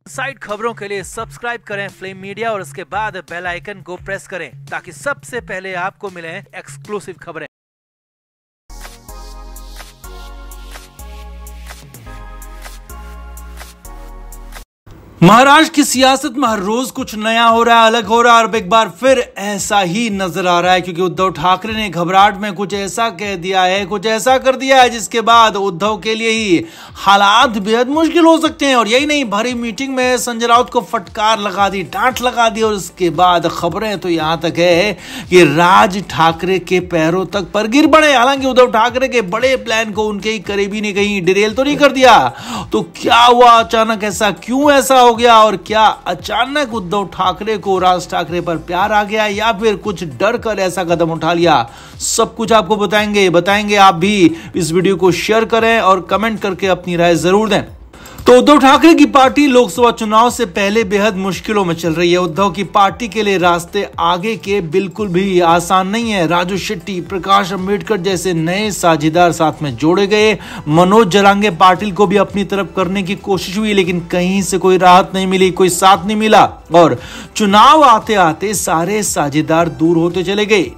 Side खबरों के लिए सब्सक्राइब करें फ्लेम मीडिया और उसके बाद बेल आइकन को प्रेस करें ताकि सबसे पहले आपको मिले एक्सक्लूसिव खबरें। महाराष्ट्र की सियासत में हर रोज कुछ नया हो रहा है, अलग हो रहा है और एक बार फिर ऐसा ही नजर आ रहा है क्योंकि उद्धव ठाकरे ने घबराहट में कुछ ऐसा कह दिया है, कुछ ऐसा कर दिया है जिसके बाद उद्धव के लिए ही हालात बेहद मुश्किल हो सकते हैं। और यही नहीं, भरी मीटिंग में संजय राउत को फटकार लगा दी, डांट लगा दी और उसके बाद खबरें तो यहां तक है कि राज ठाकरे के पैरों तक पर गिर पड़े। हालांकि उद्धव ठाकरे के बड़े प्लान को उनके ही करीबी ने कहीं डिरेल तो नहीं कर दिया। तो क्या हुआ अचानक, ऐसा क्यों ऐसा हो गया और क्या अचानक उद्धव ठाकरे को राज ठाकरे पर प्यार आ गया या फिर कुछ डर कर ऐसा कदम उठा लिया, सब कुछ आपको बताएंगे। आप भी इस वीडियो को शेयर करें और कमेंट करके अपनी राय जरूर दें। तो उद्धव ठाकरे की पार्टी लोकसभा चुनाव से पहले बेहद मुश्किलों में चल रही है। उद्धव की पार्टी के लिए रास्ते आगे के बिल्कुल भी आसान नहीं है। राजू शेट्टी, प्रकाश अंबेडकर जैसे नए साझेदार साथ में जोड़े गए। मनोज जरांगे पाटिल को भी अपनी तरफ करने की कोशिश हुई लेकिन कहीं से कोई राहत नहीं मिली, कोई साथ नहीं मिला और चुनाव आते आते सारे साझेदार दूर होते चले गए।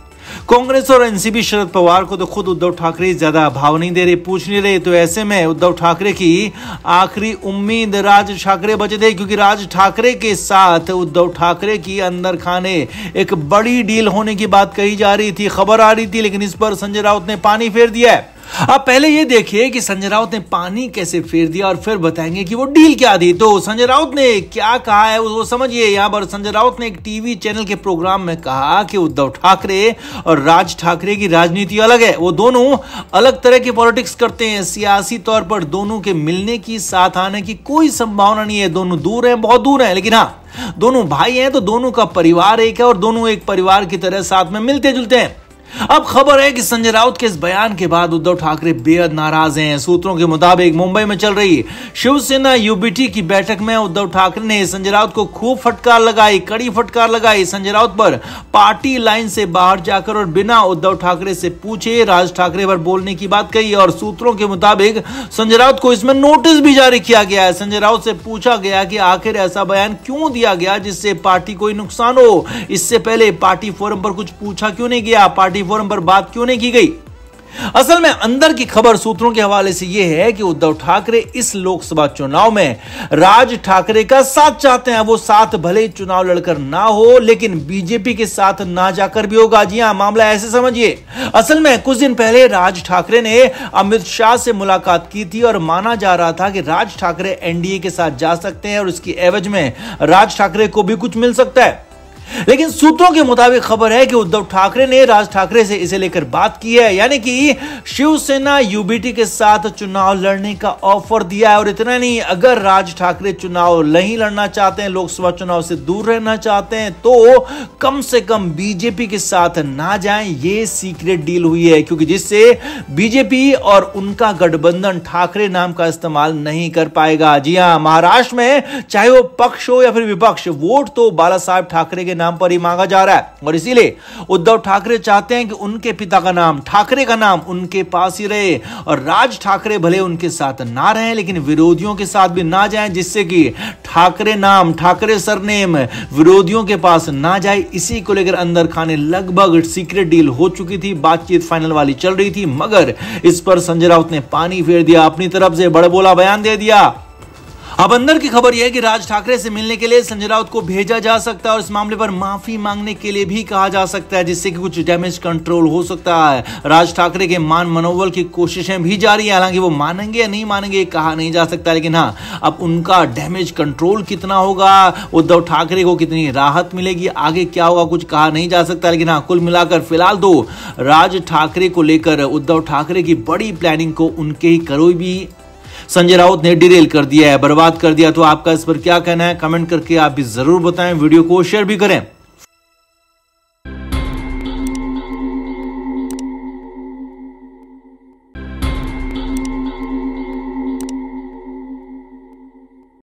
कांग्रेस और एनसीपी शरद पवार को तो खुद उद्धव ठाकरे ज्यादा भाव नहीं दे रहे, पूछ नहीं रहे। तो ऐसे में उद्धव ठाकरे की आखिरी उम्मीद राज ठाकरे बचे थे क्योंकि राज ठाकरे के साथ उद्धव ठाकरे की अंदर खाने एक बड़ी डील होने की बात कही जा रही थी, खबर आ रही थी, लेकिन इस पर संजय राउत ने पानी फेर दिया है। आप पहले ये देखिए कि संजय राउत ने पानी कैसे फेर दिया और फिर बताएंगे कि वो डील क्या थी। तो संजय राउत ने क्या कहा है वो समझिए। यहां पर संजय राउत ने एक टीवी चैनल के प्रोग्राम में कहा कि उद्धव ठाकरे और राज ठाकरे की राजनीति अलग है। वो दोनों अलग तरह की पॉलिटिक्स करते हैं। सियासी तौर पर दोनों के मिलने की, साथ आने की कोई संभावना नहीं है। दोनों दूर हैं, बहुत दूर हैं, लेकिन हाँ, दोनों भाई हैं तो दोनों का परिवार एक है और दोनों एक परिवार की तरह साथ में मिलते जुलते हैं। अब खबर है कि संजय राउत के इस बयान के बाद उद्धव ठाकरे बेहद नाराज हैं। सूत्रों के मुताबिक मुंबई में चल रही शिवसेना यूबीटी की बैठक में उद्धव ठाकरे ने संजय राउत को खूब फटकार लगाई, कड़ी फटकार लगाई। संजय राउत पर पार्टी लाइन से बाहर जाकर और बिना उद्धव ठाकरे से पूछे राज ठाकरे पर बोलने की बात कही और सूत्रों के मुताबिक संजय राउत को इसमें नोटिस भी जारी किया गया है। संजय राउत से पूछा गया कि आखिर ऐसा बयान क्यों दिया गया जिससे पार्टी को नुकसान हो। इससे पहले पार्टी फोरम पर कुछ पूछा क्यों नहीं गया, पार्टी फोरम पर बात क्यों नहीं की गई। असल में अंदर की खबर सूत्रों के हवाले से यह है कि उद्धव ठाकरे इस लोकसभा चुनाव में राज ठाकरे का साथ चाहते हैं। वो साथ भले ही चुनाव लड़कर ना हो लेकिन बीजेपी के साथ ना जाकर भी होगा। जी हां, मामला ऐसे समझिए। असल में कुछ दिन पहले राज ठाकरे ने अमित शाह से मुलाकात की थी और माना जा रहा था कि राज ठाकरे एनडीए के साथ जा सकते हैं और उसकी एवज में राज ठाकरे को भी कुछ मिल सकता है। लेकिन सूत्रों के मुताबिक खबर है कि उद्धव ठाकरे ने राज ठाकरे से इसे लेकर बात की है, यानी कि शिवसेना यूबीटी के साथ चुनाव लड़ने का ऑफर दिया है। और इतना नहीं, अगर राज ठाकरे चुनाव नहीं लड़ना चाहते हैं, लोकसभा चुनाव से दूर रहना चाहते हैं तो कम से कम बीजेपी के साथ ना जाएं। ये सीक्रेट डील हुई है क्योंकि जिससे बीजेपी और उनका गठबंधन ठाकरे नाम का इस्तेमाल नहीं कर पाएगा। जी हां, महाराष्ट्र में चाहे वो पक्ष हो या फिर विपक्ष, वोट तो बाला साहब ठाकरे के नाम पर ही मांगा जा रहा है और इसीलिए उद्धव ठाकरे चाहते हैं कि उनके पिता का नाम, ठाकरे का नाम उनके पास ही रहे और राज ठाकरे भले उनके साथ ना रहें लेकिन विरोधियों के साथ भी ना जाएं, जिससे कि ठाकरे नाम, ठाकरे सरनेम विरोधियों के पास ना जाए। इसी को लेकर अंदर खाने लगभग सीक्रेट डील हो चुकी थी, बातचीत फाइनल वाली चल रही थी, मगर इस पर संजय राउत ने पानी फेर दिया, अपनी तरफ से बड़बोला बयान दे दिया। अब अंदर की खबर यह है कि राज ठाकरे से मिलने के लिए संजय राउत को भेजा जा सकता है और इस मामले पर माफी मांगने के लिए भी कहा जा सकता है, जिससे कि कुछ डैमेज कंट्रोल हो सकता है। राज ठाकरे के मान मनोबल की कोशिशें भी जारी है। हालांकि वो मानेंगे या नहीं मानेंगे कहा नहीं जा सकता, लेकिन हाँ, अब उनका डैमेज कंट्रोल कितना होगा, उद्धव ठाकरे को कितनी राहत मिलेगी, आगे क्या होगा कुछ कहा नहीं जा सकता। लेकिन हाँ, कुल मिलाकर फिलहाल तो राज ठाकरे को लेकर उद्धव ठाकरे की बड़ी प्लानिंग को उनके ही करोई भी संजय राउत ने डिरेल कर दिया है, बर्बाद कर दिया। तो आपका इस पर क्या कहना है, कमेंट करके आप भी जरूर बताएं, वीडियो को शेयर भी करें।